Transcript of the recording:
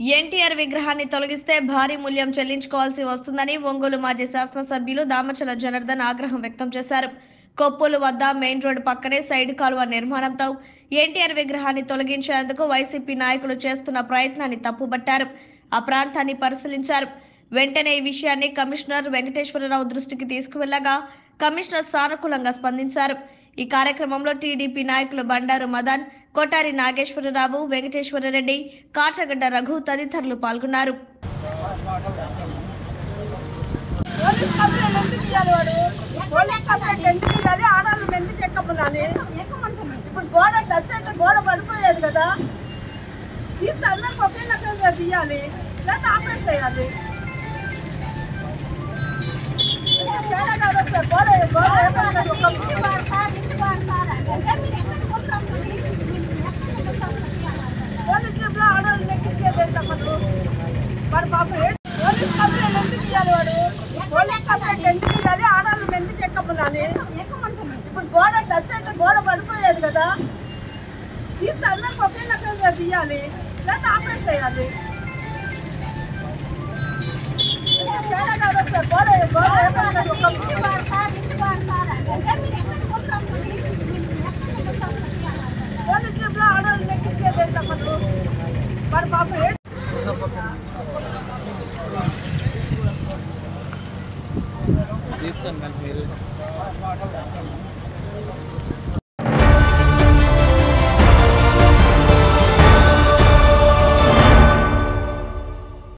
ఎన్టీఆర్ విగ్రహాన్ని తొలగిస్తే భారీ మూల్యం చెల్లించుకోవాల్సి వస్తుందని ఒంగోలు మాజీ శాసనసభ్యులు దామచల జనార్దన్ ఆగ్రహం వ్యక్తం చేశారు. కొప్పుల వద్ద మెయిన్ రోడ్డు పక్కనే సైడ్ కాలువ నిర్మాణంతో ఎన్టీఆర్ విగ్రహాన్ని తొలగించేందుకు వైసీపీ నాయకులు చేస్తున్న ప్రయత్నాన్ని తప్పుబట్టారు. ఆ ప్రాంతాన్ని పరిశీలించారు. వెంటనే ఈ విషయాన్ని కమిషనర్ వెంకటేశ్వరరావు దృష్టికి తీసుకువెళ్లగా కమిషనర్ సానుకూలంగా స్పందించారు. ఈ కార్యక్రమంలో టీడీపీ నాయకులు బండారు మదన్, కోటారి నాగేశ్వరరావు, వెంకటేశ్వరరెడ్డి, కాచగడ్డ రఘు తదితరులు పాల్గొన్నారు. పోలీస్ కంప్లైంట్ ఎందుకు ఇవ్వాలి? వాడు పోలీస్ కంప్లైంట్ ఎందుకు ఇవ్వాలి? ఆడాలను ఎందుకు ఎక్కమన్నాను? ఇప్పుడు గోడ టచ్ అయితే గోడ పడిపోయేది కదా, తీస్తే అందరికి ఒకే రకంగా తీయాలి, లేదా ఆపరేట్ చేయాలి. పోలీస్ జీప్లో ఆడాలను ఎక్కించేది అసలు వాడు పాపం. పోలీస్ కంప్లైంట్ ఎందుకు ఇవ్వాలి? వాడు పోలీస్ కంప్లైంట్ ఎందుకు ఇవ్వాలి? ఆడాలను ఎందుకు ఎక్కమన్నాను? ఇప్పుడు గోడ టచ్ అయితే గోడ పడిపోయేది కదా, తీస్తే అందరికి ఒకే రకంగా తీయాలి, లేదా ఆపరేట్ చేయాలి. పోలీస్ జీప్లో ఆడాలను ఎక్కించేది అసలు వాడు పాపం. తీస్తాను మీరు